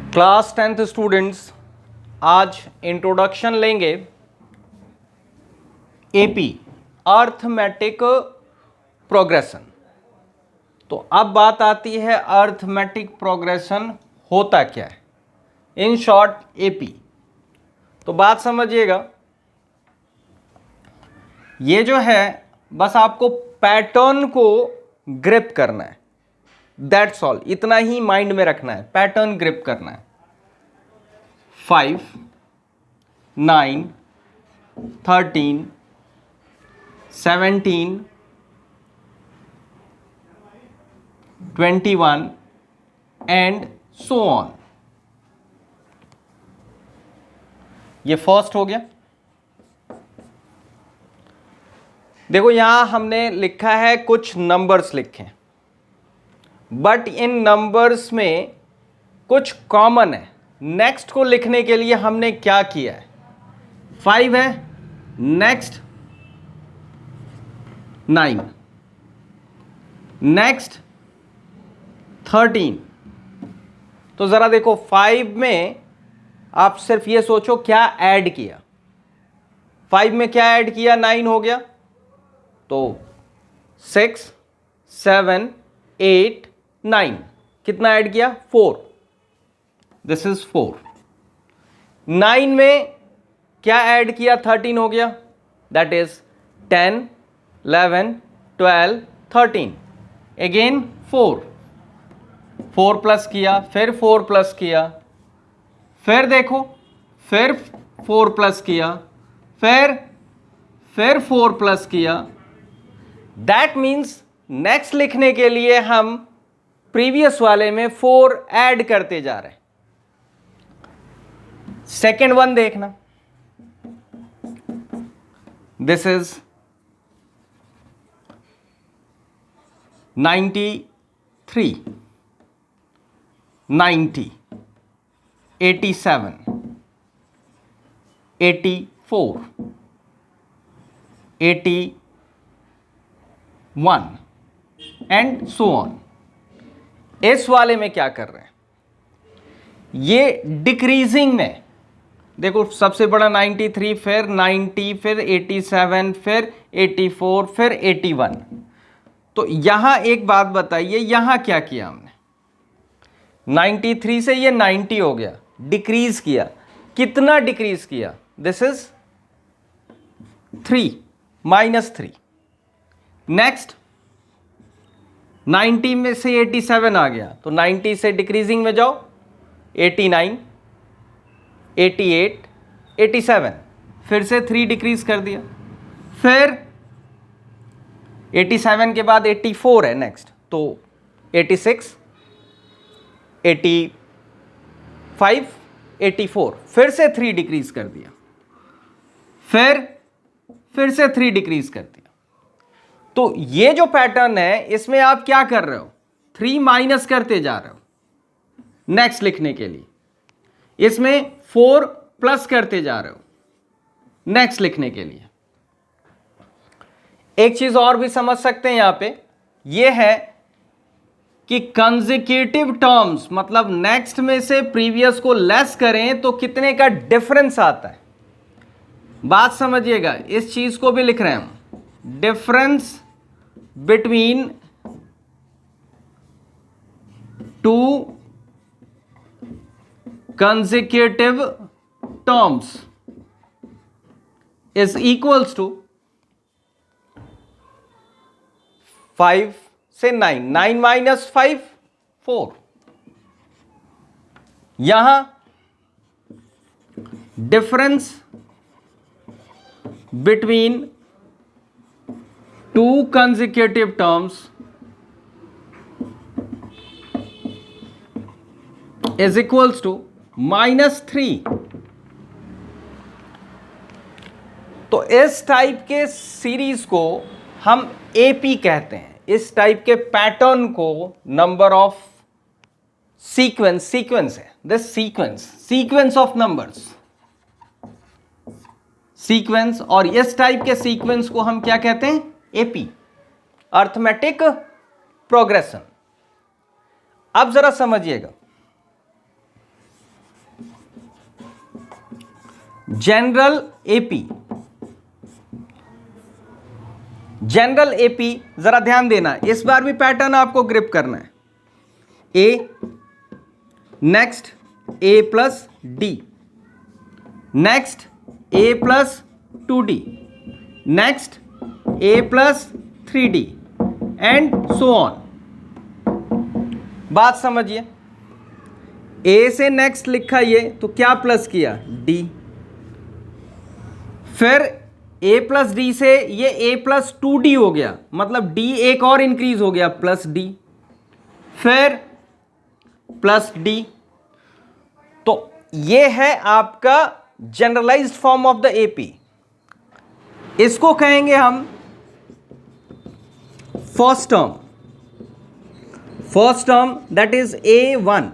Class 10th students, आज introduction लेंगे AP arithmetic progression. तो अब बात आती है अर्थमेटिक प्रोग्रेशन होता क्या है, इन शॉर्ट एपी। तो बात समझिएगा, ये जो है बस आपको पैटर्न को ग्रिप करना है, दैट्स ऑल, इतना ही माइंड में रखना है, पैटर्न ग्रिप करना है। 5, 9, 13, 17, 21 एंड सो ऑन। ये फर्स्ट हो गया। देखो यहां हमने लिखा है, कुछ नंबर्स लिखे, बट इन नंबर्स में कुछ कॉमन है। नेक्स्ट को लिखने के लिए हमने क्या किया है, 5 है, नेक्स्ट 9, नेक्स्ट 13। तो जरा देखो 5 में आप सिर्फ ये सोचो क्या ऐड किया, 5 में क्या ऐड किया, 9 हो गया, तो 6, 7, 8, 9, कितना ऐड किया, 4, दिस इज 4। 9 में क्या ऐड किया, 13 हो गया, दैट इज 10, 11, 12, 13, अगेन 4 प्लस किया, फिर 4 प्लस किया, फिर देखो, फिर 4 प्लस किया, फिर 4 प्लस किया। दैट मीन्स नेक्स्ट लिखने के लिए हम प्रीवियस वाले में 4 ऐड करते जा रहे हैं। सेकेंड वन देखना, this is 93, 90, 87, 84, 81 and so on. इस वाले में क्या कर रहे हैं, ये डिक्रीजिंग में, देखो सबसे बड़ा 93, फिर 90, फिर 87, फिर 84, फिर 81। तो यहां एक बात बताइए, यहां क्या किया हमने, 93 से ये 90 हो गया, डिक्रीज किया, कितना डिक्रीज किया, दिस इज 3, -3। नेक्स्ट 90 में से 87 आ गया, तो 90 से डिक्रीजिंग में जाओ, 89, 88, 87, फिर से 3 डिक्रीज कर दिया, फिर 87 के बाद 84 है नेक्स्ट, तो 86, 85, 84, फिर से 3 डिक्रीज कर दिया, फिर से 3 डिक्रीज कर दिया। तो ये जो पैटर्न है, इसमें आप क्या कर रहे हो, 3 माइनस करते जा रहे हो नेक्स्ट लिखने के लिए, इसमें 4 प्लस करते जा रहे हो नेक्स्ट लिखने के लिए। एक चीज और भी समझ सकते हैं यहां पे, ये है कि कंसेक्यूटिव टर्म्स, मतलब नेक्स्ट में से प्रीवियस को लेस करें तो कितने का डिफरेंस आता है। बात समझिएगा, इस चीज को भी लिख रहे हैं हम, difference between two consecutive terms is equals to 5 से 9, 9 माइनस 5, 4। यहां difference between two consecutive terms is equals to -3। तो इस टाइप के सीरीज को हम एपी कहते हैं, इस टाइप के पैटर्न को नंबर ऑफ सीक्वेंस है, this sequence of numbers, sequence, और इस टाइप के सीक्वेंस को हम क्या कहते हैं, एपी, अर्थमेटिक प्रोग्रेशन। अब जरा समझिएगा, जनरल एपी, जनरल एपी जरा ध्यान देना, इस बार भी पैटर्न आपको ग्रिप करना है। A, next A plus D, next A plus 2d, next A plus 3d and so on. बात समझिए, ए से नेक्स्ट लिखा ये तो क्या प्लस किया, डी, फिर a प्लस डी से ये a प्लस 2d हो गया, मतलब d एक और इंक्रीज हो गया प्लस d, फिर प्लस d। तो ये है आपका generalised form of the AP. इसको कहेंगे हम first term, first term that is a1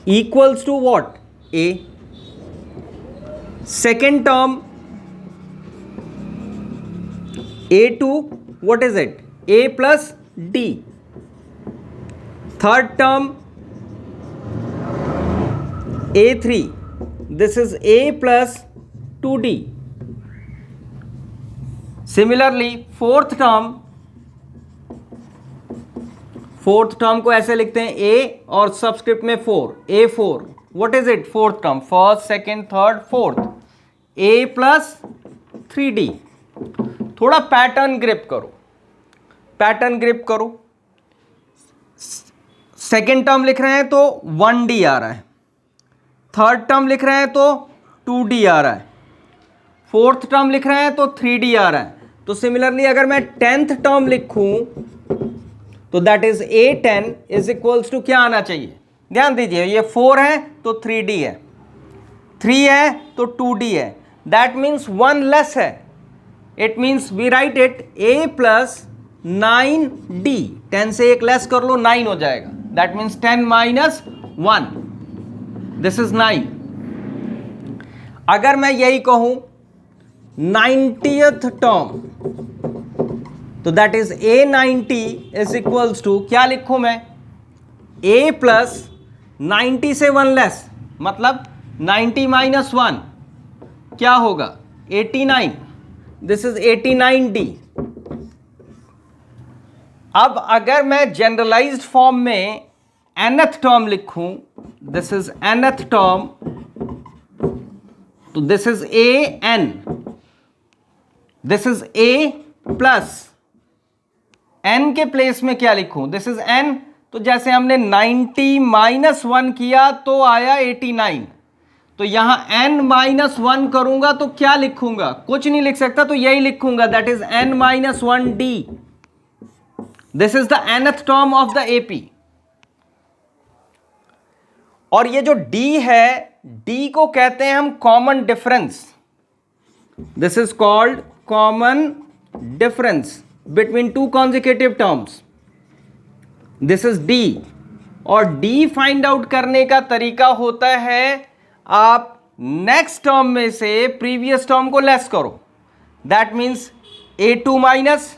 equals to what, a। Second term a2, what is it, a plus d। third term a3, this is a plus 2d। similarly fourth term को ऐसे लिखते हैं a और subscript में 4, a4, what is it, fourth term, first second third fourth, a plus 3d। थोड़ा pattern grip करो, pattern grip करो। Second term लिख रहे हैं तो 1d आ रहा है, थर्ड टर्म लिख रहे हैं तो 2d आ रहा है, फोर्थ टर्म लिख रहे हैं तो 3d आ रहा है। तो सिमिलरली अगर मैं 10th टर्म लिखूं तो that is a10 is equals to क्या आना चाहिए, ध्यान दीजिए, ये 4 है तो 3d है, 3 है तो 2d है, दैट मीन्स 1 लेस है। It means we write it a plus 9d, 10 से एक लेस कर लो 9 हो जाएगा, that means 10 minus 1, this is 9। अगर मैं यही कहूं 90th टर्म तो that is a90 is equals to क्या लिखूं मैं, a प्लस 90 से 1 लेस, मतलब 90 माइनस 1 क्या होगा, 89, दिस इज 89d। अब अगर मैं जनरलाइज्ड फॉर्म में nth टर्म लिखूं, दिस इज nth टर्म, तो this is an, this is a plus n के प्लेस में क्या लिखूं, दिस इज n, तो जैसे हमने 90 माइनस 1 किया तो आया 89, तो यहां n माइनस 1 करूंगा तो क्या लिखूंगा, कुछ नहीं लिख सकता, तो यही लिखूंगा, that is n minus 1d। This is the nth term of the AP. और ये जो d है, d को कहते हैं हम common difference, this is called common difference between two consecutive terms, this is d। और d फाइंड आउट करने का तरीका होता है, आप नेक्स्ट टर्म में से प्रीवियस टर्म को लेस करो, that means a2 minus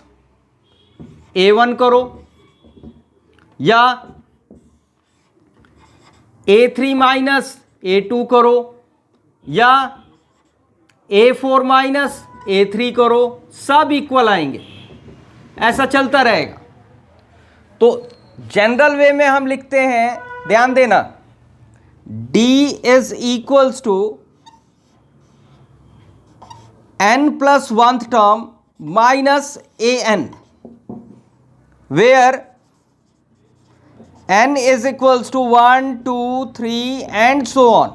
a1 करो, या a3 माइनस a2 करो, या a4 माइनस a3 करो, सब इक्वल आएंगे, ऐसा चलता रहेगा। तो जनरल वे में हम लिखते हैं, ध्यान देना, d is equals to n plus 1th term minus an, where n is equals to 1 2 3 and so on।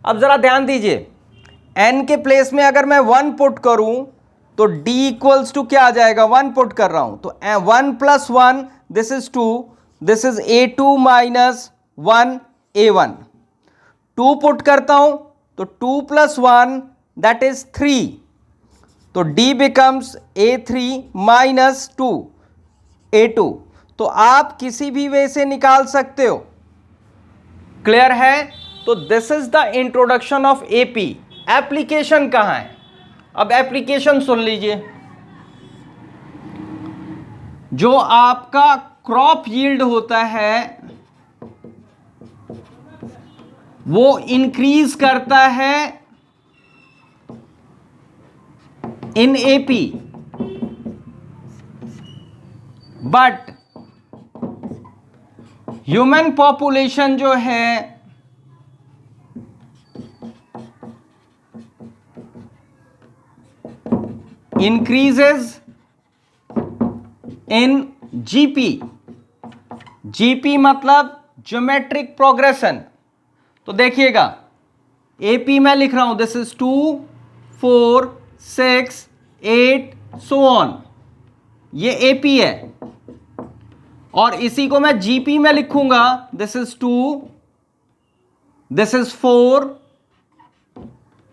अब जरा ध्यान दीजिए, n के प्लेस में अगर मैं 1 पुट करूं तो d इक्वल्स टू क्या आ जाएगा, 1 पुट कर रहा हूं तो 1 plus 1 this is 2, this is a2 minus 1 a1, 2 put करता हूं तो 2 प्लस 1 दैट इज 3, तो d becomes a3 minus 2 a2। तो आप किसी भी वे से निकाल सकते हो, क्लियर है। तो this is the introduction of AP. Application कहां है, अब एप्लीकेशन सुन लीजिए। जो आपका क्रॉप यील्ड होता है वो इंक्रीज करता है in AP, but human population जो है इंक्रीजेस इन जीपी। जीपी मतलब ज्योमेट्रिक प्रोग्रेशन। तो देखिएगा, एपी में लिख रहा हूं, दिस इज 2 4 6 8 सो ऑन, ये एपी है। और इसी को मैं जीपी में लिखूंगा, this is 2, this is 4,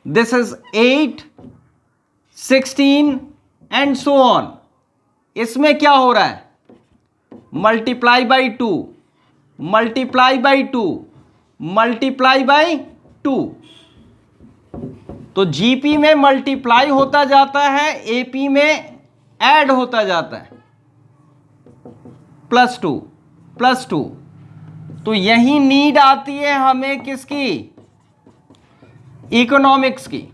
this is 8 16 and so on. इसमें क्या हो रहा है, multiply by 2, multiply by 2, multiply by 2। तो जीपी में मल्टीप्लाई होता जाता है, एपी में ऐड होता जाता है, +2 +2। तो यही नीड आती है हमें किसकी, इकोनॉमिक्स की।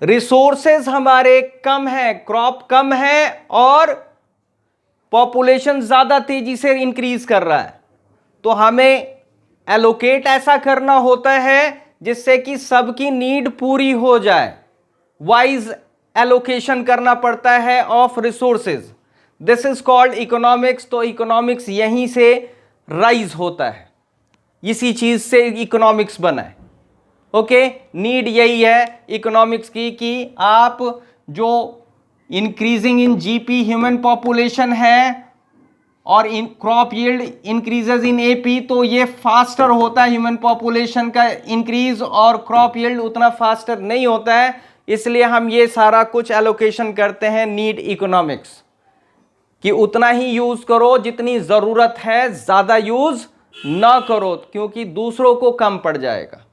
रिसोर्सेज हमारे कम है, क्रॉप कम है और पॉपुलेशन ज्यादा तेजी से इंक्रीज कर रहा है, तो हमें एलोकेट ऐसा करना होता है जिससे कि सबकी नीड पूरी हो जाए। वाइज एलोकेशन करना पड़ता है of resources, this is called economics. तो इकोनॉमिक्स यहीं से राइज होता है, इसी चीज से इकोनॉमिक्स बना है। ओके, नीड यही है इकोनॉमिक्स की कि आप जो increasing in GP human population है और in crop yield increases in AP, तो ये फास्टर होता है ह्यूमन पॉपुलेशन का इंक्रीज, और क्रॉप यील्ड उतना फास्टर नहीं होता है। इसलिए हम ये सारा कुछ एलोकेशन करते हैं नीड इकोनॉमिक्स, कि उतना ही यूज करो जितनी जरूरत है, ज्यादा यूज ना करो क्योंकि दूसरों को कम पड़ जाएगा।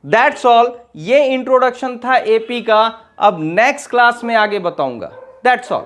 That's all. ये इंट्रोडक्शन था एपी का, अब नेक्स्ट क्लास में आगे बताऊंगा। That's all.